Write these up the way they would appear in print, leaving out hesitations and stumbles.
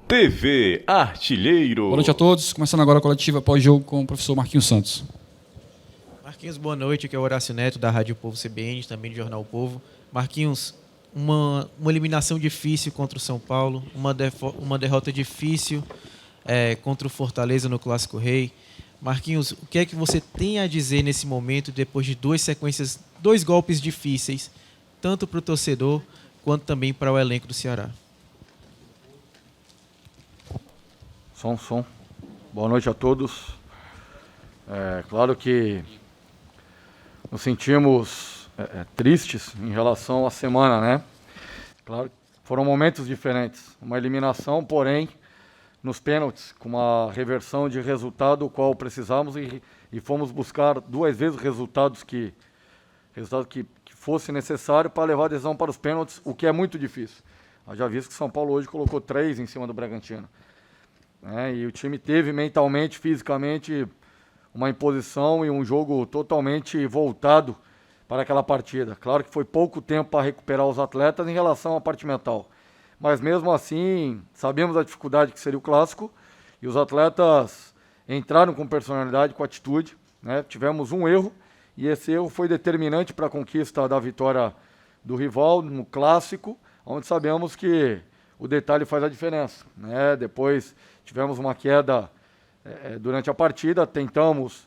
TV Artilheiro. Boa noite a todos. Começando agora a coletiva pós-jogo com o professor Marquinhos Santos. Marquinhos, boa noite. Aqui é o Horácio Neto, da Rádio Povo CBN, também do Jornal Povo. Marquinhos, uma eliminação difícil contra o São Paulo, uma derrota difícil contra o Fortaleza no Clássico Rei. Marquinhos, o que é que você tem a dizer nesse momento, depois de dois golpes difíceis, tanto para o torcedor quanto também para o elenco do Ceará? Som. Boa noite a todos. Claro que nos sentimos tristes em relação à semana, né? Claro que foram momentos diferentes. Uma eliminação, porém, nos pênaltis, com uma reversão de resultado, o qual precisamos e fomos buscar duas vezes resultado que fosse necessário para levar a decisão para os pênaltis, o que é muito difícil. Eu já visto que São Paulo hoje colocou 3 em cima do Bragantino. E o time teve mentalmente, fisicamente, uma imposição e um jogo totalmente voltado para aquela partida. Claro que foi pouco tempo para recuperar os atletas em relação à parte mental. Mas mesmo assim, sabemos a dificuldade que seria o clássico e os atletas entraram com personalidade, com atitude. Tivemos um erro e esse erro foi determinante para a conquista da vitória do rival no clássico, onde sabemos que o detalhe faz a diferença. Depois tivemos uma queda durante a partida, tentamos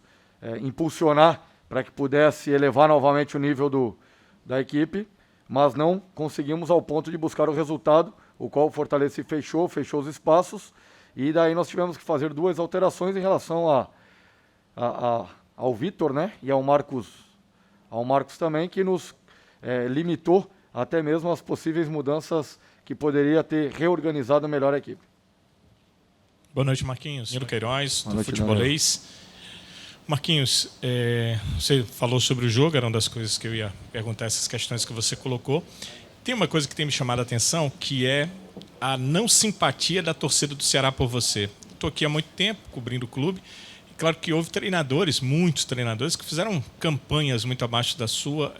impulsionar para que pudesse elevar novamente o nível da equipe, mas não conseguimos ao ponto de buscar o resultado, o qual o Fortaleza fechou os espaços, e daí nós tivemos que fazer 2 alterações em relação ao Vitor, e ao Marcos também, que nos limitou até mesmo as possíveis mudanças que poderia ter reorganizado melhor a equipe. Boa noite, Marquinhos. Nilo Queiroz, do noite, Futebolês. Marquinhos, você falou sobre o jogo, era uma das coisas que eu ia perguntar, essas questões que você colocou. Tem uma coisa que tem me chamado a atenção, que é a não simpatia da torcida do Ceará por você. Estou aqui há muito tempo, cobrindo o clube. Claro que houve muitos treinadores, que fizeram campanhas muito abaixo da sua,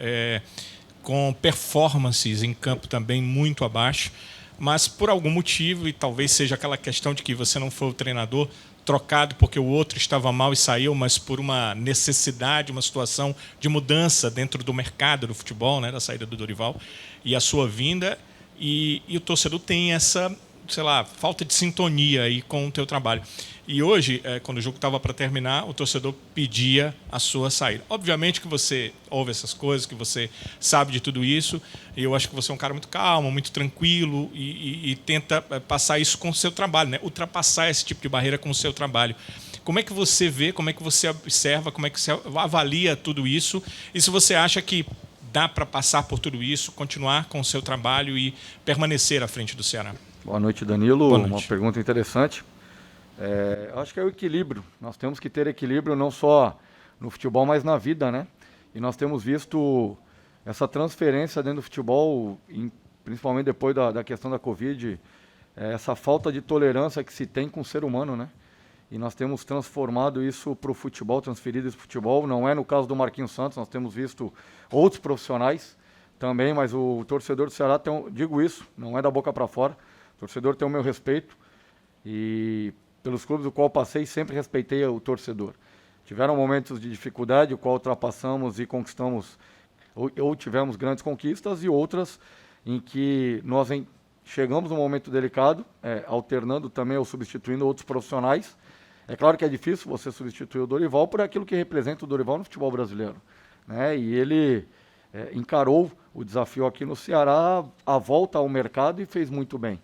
com performances em campo também muito abaixo. Mas por algum motivo, e talvez seja aquela questão de que você não foi o treinador trocado porque o outro estava mal e saiu, mas por uma necessidade, uma situação de mudança dentro do mercado do futebol, da saída do Dorival, e a sua vinda, e o torcedor tem essa, falta de sintonia aí com o teu trabalho. E hoje, quando o jogo estava para terminar, o torcedor pedia a sua saída. Obviamente que você ouve essas coisas, que você sabe de tudo isso, e eu acho que você é um cara muito calmo, muito tranquilo, e tenta passar isso com o seu trabalho, ultrapassar esse tipo de barreira com o seu trabalho. Como é que você vê, como é que você observa, como é que você avalia tudo isso, e se você acha que dá para passar por tudo isso, continuar com o seu trabalho e permanecer à frente do Ceará? Boa noite, Danilo. Boa noite. Uma pergunta interessante. Acho que é o equilíbrio. Nós temos que ter equilíbrio não só no futebol, mas na vida, E nós temos visto essa transferência dentro do futebol, principalmente depois da questão da Covid, essa falta de tolerância que se tem com o ser humano, E nós temos transformado isso para o futebol, transferido isso para o futebol. Não é no caso do Marquinhos Santos, nós temos visto outros profissionais também, mas o torcedor do Ceará, digo isso, não é da boca para fora, o torcedor tem o meu respeito e pelos clubes do qual passei, sempre respeitei o torcedor. Tiveram momentos de dificuldade, o qual ultrapassamos e conquistamos, ou tivemos grandes conquistas, e outras em que nós chegamos num momento delicado, alternando também ou substituindo outros profissionais. É claro que é difícil você substituir o Dorival por aquilo que representa o Dorival no futebol brasileiro. E ele encarou o desafio aqui no Ceará, a volta ao mercado, e fez muito bem.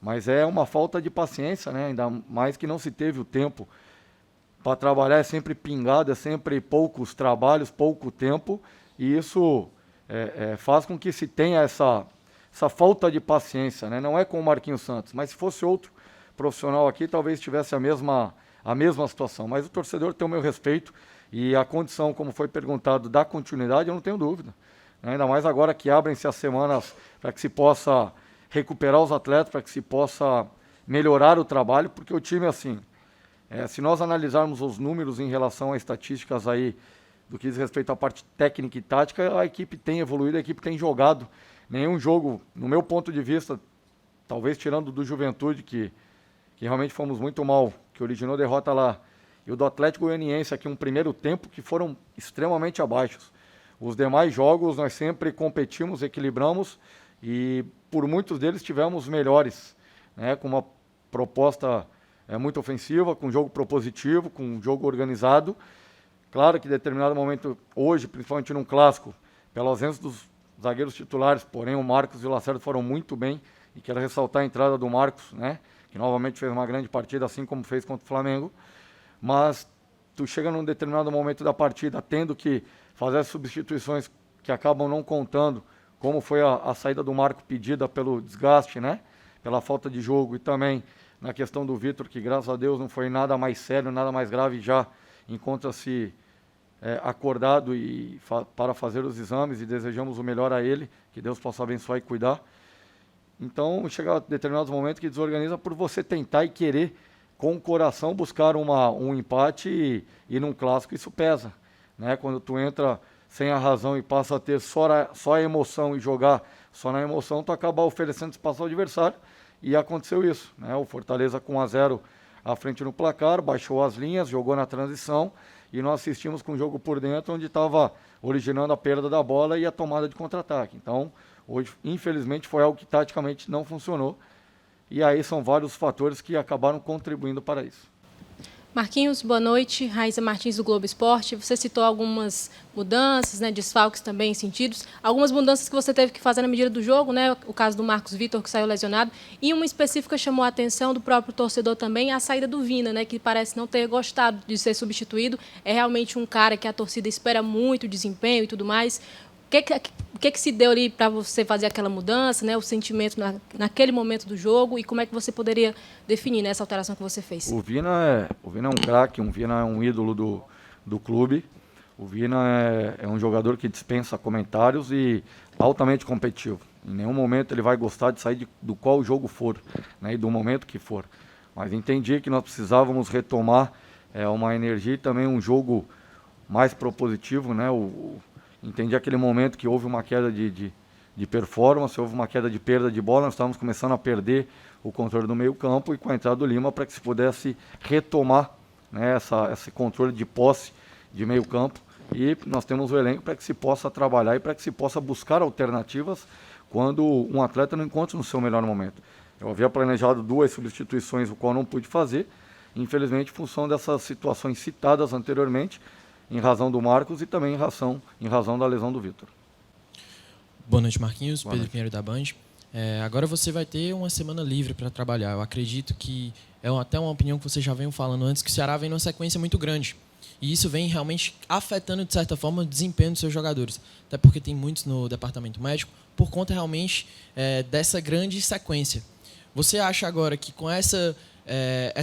Mas é uma falta de paciência, Ainda mais que não se teve o tempo para trabalhar, é sempre pingado, é sempre poucos trabalhos, pouco tempo, e isso faz com que se tenha essa falta de paciência, Não é com o Marquinhos Santos, mas se fosse outro profissional aqui, talvez tivesse a mesma situação. Mas o torcedor tem o meu respeito, e a condição, como foi perguntado, da continuidade, eu não tenho dúvida. Ainda mais agora que abrem-se as semanas para que se possa recuperar os atletas, para que se possa melhorar o trabalho, porque o time, assim, se nós analisarmos os números em relação a estatísticas aí, do que diz respeito à parte técnica e tática, a equipe tem evoluído, a equipe tem jogado. Nenhum jogo, no meu ponto de vista, talvez tirando do Juventude, que que realmente fomos muito mal, que originou derrota lá, e o do Atlético Goianiense aqui um primeiro tempo que foram extremamente abaixo. Os demais jogos nós sempre competimos, equilibramos e por muitos deles tivemos melhores, né, com uma proposta muito ofensiva, com jogo propositivo, com um jogo organizado. Claro que em determinado momento, hoje, principalmente num clássico, pela ausência dos zagueiros titulares, porém o Marcos e o Lacerda foram muito bem, e quero ressaltar a entrada do Marcos, né, que novamente fez uma grande partida, assim como fez contra o Flamengo. Mas tu chega num determinado momento da partida tendo que fazer as substituições que acabam não contando, como foi a saída do Marco pedida pelo desgaste, né? Pela falta de jogo, e também na questão do Vitor, que graças a Deus não foi nada mais sério, nada mais grave, já encontra-se acordado para fazer os exames, e desejamos o melhor a ele, que Deus possa abençoar e cuidar. Então chega a determinados momentos que desorganiza por você tentar e querer com o coração buscar um empate, e num clássico isso pesa, né? Quando tu entra sem a razão e passa a ter só a emoção e jogar só na emoção, tu acaba oferecendo espaço ao adversário, e aconteceu isso, né? O Fortaleza com 1-0 à frente no placar, baixou as linhas, jogou na transição, e nós assistimos com o jogo por dentro, onde estava originando a perda da bola e a tomada de contra-ataque. Então, hoje, infelizmente, foi algo que taticamente não funcionou. E aí são vários fatores que acabaram contribuindo para isso. Marquinhos, boa noite. Raíssa Martins, do Globo Esporte. Você citou algumas mudanças, né, desfalques também sentidos. Algumas mudanças que você teve que fazer na medida do jogo, né? O caso do Marcos Vitor, que saiu lesionado. E uma específica chamou a atenção do próprio torcedor também, a saída do Vina, né, que parece não ter gostado de ser substituído. É realmente um cara que a torcida espera muito, desempenho e tudo mais. O que se deu ali para você fazer aquela mudança, né? O sentimento naquele momento do jogo, e como é que você poderia definir, né, essa alteração que você fez? O Vina é um craque, o Vina é um ídolo do clube. O Vina é um jogador que dispensa comentários e altamente competitivo. Em nenhum momento ele vai gostar de sair do qual jogo for, né, e do momento que for. Mas entendi que nós precisávamos retomar uma energia e também um jogo mais propositivo, né? Entendi aquele momento que houve uma queda de performance, houve uma queda de perda de bola, nós estávamos começando a perder o controle do meio campo, e com a entrada do Lima para que se pudesse retomar, né, esse controle de posse de meio campo, e nós temos o elenco para que se possa trabalhar e para que se possa buscar alternativas quando um atleta não encontra no seu melhor momento. Eu havia planejado 2 substituições, o qual não pude fazer, infelizmente em função dessas situações citadas anteriormente, em razão do Marcos e também em razão da lesão do Vitor. Boa noite, Marquinhos. Boa Pedro noite. Pinheiro da Band. Agora você vai ter uma semana livre para trabalhar. Eu acredito que até uma opinião que você já veio falando antes, que o Ceará vem numa sequência muito grande. E isso vem realmente afetando, de certa forma, o desempenho dos seus jogadores. Até porque tem muitos no departamento médico, por conta realmente dessa grande sequência. Você acha agora que com essa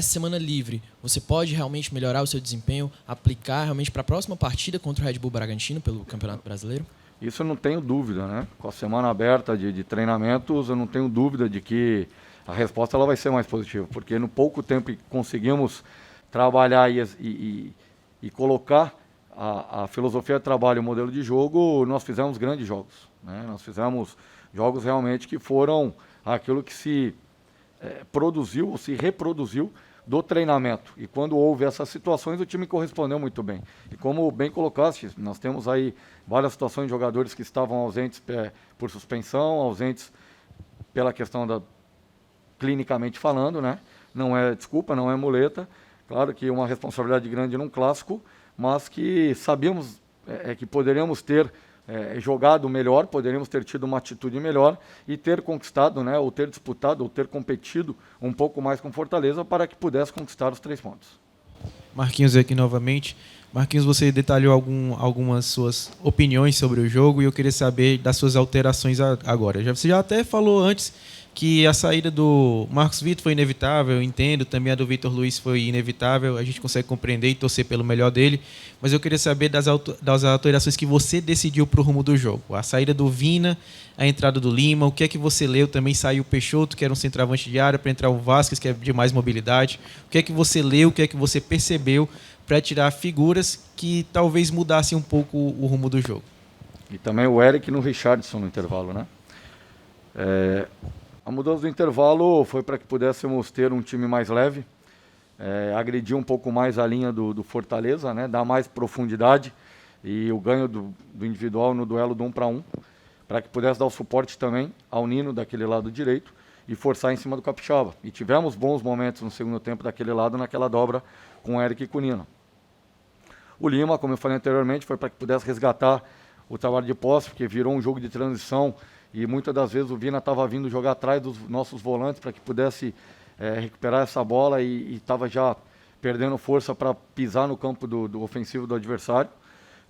semana livre, você pode realmente melhorar o seu desempenho, aplicar realmente para a próxima partida contra o Red Bull Bragantino pelo Campeonato Brasileiro? Isso eu não tenho dúvida, né? Com a semana aberta de treinamentos, eu não tenho dúvida de que a resposta ela vai ser mais positiva, porque no pouco tempo que conseguimos trabalhar e colocar a filosofia de trabalho e o modelo de jogo, nós fizemos grandes jogos, né? Nós fizemos jogos realmente que foram aquilo que se produziu ou se reproduziu do treinamento. E quando houve essas situações, o time correspondeu muito bem. E como bem colocaste, nós temos aí várias situações de jogadores que estavam ausentes por suspensão, ausentes pela questão clinicamente falando, né? Não é desculpa, não é muleta. Claro que uma responsabilidade grande num clássico, mas que sabíamos que poderíamos ter jogado melhor, poderíamos ter tido uma atitude melhor e ter conquistado, né, ou ter disputado, ou ter competido um pouco mais com Fortaleza para que pudesse conquistar os 3 pontos. Marquinhos aqui novamente. Marquinhos, você detalhou algumas suas opiniões sobre o jogo, e eu queria saber das suas alterações agora. Você já até falou antes que a saída do Marcos Vitor foi inevitável, eu entendo, também a do Vitor Luiz foi inevitável, a gente consegue compreender e torcer pelo melhor dele, mas eu queria saber das alterações que você decidiu para o rumo do jogo. A saída do Vina, a entrada do Lima, o que é que você leu? Também saiu o Peixoto, que era um centroavante de área, para entrar o Vasquez, que é de mais mobilidade. O que é que você leu, o que é que você percebeu para tirar figuras que talvez mudassem um pouco o rumo do jogo? E também o Eric no Richardson no intervalo, né? A mudança do intervalo foi para que pudéssemos ter um time mais leve, agredir um pouco mais a linha do Fortaleza, né? Dar mais profundidade e o ganho do individual no duelo do 1 para 1, para que pudesse dar o suporte também ao Nino daquele lado direito e forçar em cima do Capixaba. E tivemos bons momentos no segundo tempo daquele lado, naquela dobra com o Eric e com o Nino. O Lima, como eu falei anteriormente, foi para que pudesse resgatar o trabalho de posse, porque virou um jogo de transição e muitas das vezes o Vina estava vindo jogar atrás dos nossos volantes para que pudesse recuperar essa bola e estava já perdendo força para pisar no campo do ofensivo do adversário,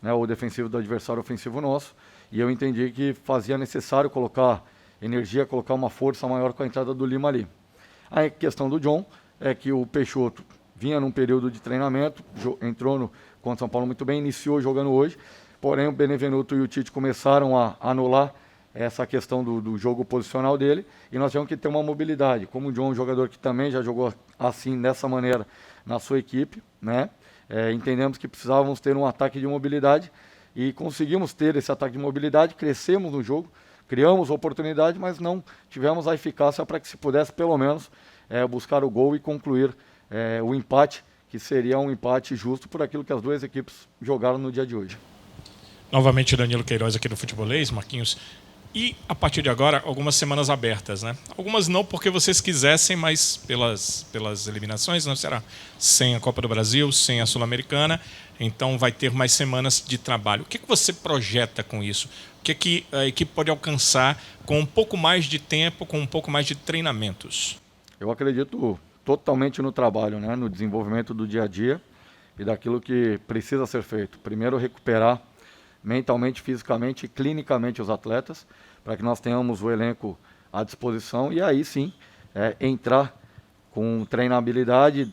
né, ou defensivo do adversário, ofensivo nosso. E eu entendi que fazia necessário colocar energia, colocar uma força maior com a entrada do Lima ali. A questão do John é que o Peixoto vinha num período de treinamento, entrou contra o São Paulo muito bem, iniciou jogando hoje, porém o Benevenuto e o Tite começaram a anular essa questão do jogo posicional dele, e nós tivemos que ter uma mobilidade. Como o John é um jogador que também já jogou assim, dessa maneira, na sua equipe, né? Entendemos que precisávamos ter um ataque de mobilidade, e conseguimos ter esse ataque de mobilidade, crescemos no jogo, criamos oportunidade, mas não tivemos a eficácia para que se pudesse, pelo menos, buscar o gol e concluir o empate, que seria um empate justo por aquilo que as duas equipes jogaram no dia de hoje. Novamente, Danilo Queiroz aqui do Futebolês, Marquinhos. E, a partir de agora, algumas semanas abertas, né? Algumas não porque vocês quisessem, mas pelas eliminações, não será? Sem a Copa do Brasil, sem a Sul-Americana, então vai ter mais semanas de trabalho. O que você projeta com isso? O que a equipe pode alcançar com um pouco mais de tempo, com um pouco mais de treinamentos? Eu acredito totalmente no trabalho, né? No desenvolvimento do dia a dia e daquilo que precisa ser feito. Primeiro, recuperar mentalmente, fisicamente e clinicamente os atletas, para que nós tenhamos o elenco à disposição e aí sim entrar com treinabilidade,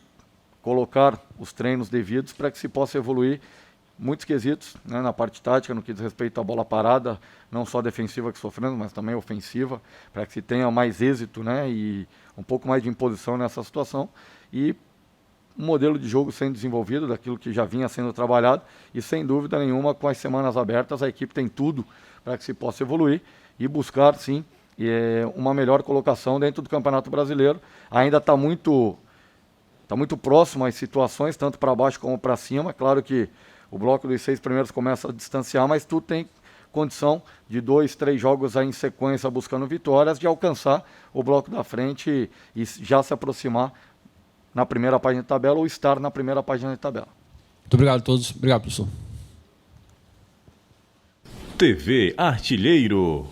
colocar os treinos devidos para que se possa evoluir muitos quesitos, né, na parte tática, no que diz respeito à bola parada, não só defensiva que sofremos, mas também ofensiva, para que se tenha mais êxito, né, e um pouco mais de imposição nessa situação, e um modelo de jogo sendo desenvolvido, daquilo que já vinha sendo trabalhado, e sem dúvida nenhuma, com as semanas abertas, a equipe tem tudo para que se possa evoluir e buscar, sim, uma melhor colocação dentro do Campeonato Brasileiro. Ainda está muito próximo às situações, tanto para baixo como para cima. Claro que o bloco dos 6 primeiros começa a distanciar, mas tu tem condição de 2, 3 jogos aí em sequência buscando vitórias, de alcançar o bloco da frente e já se aproximar na primeira página de tabela ou estar na primeira página de tabela. Muito obrigado a todos. Obrigado, professor. TV Artilheiro.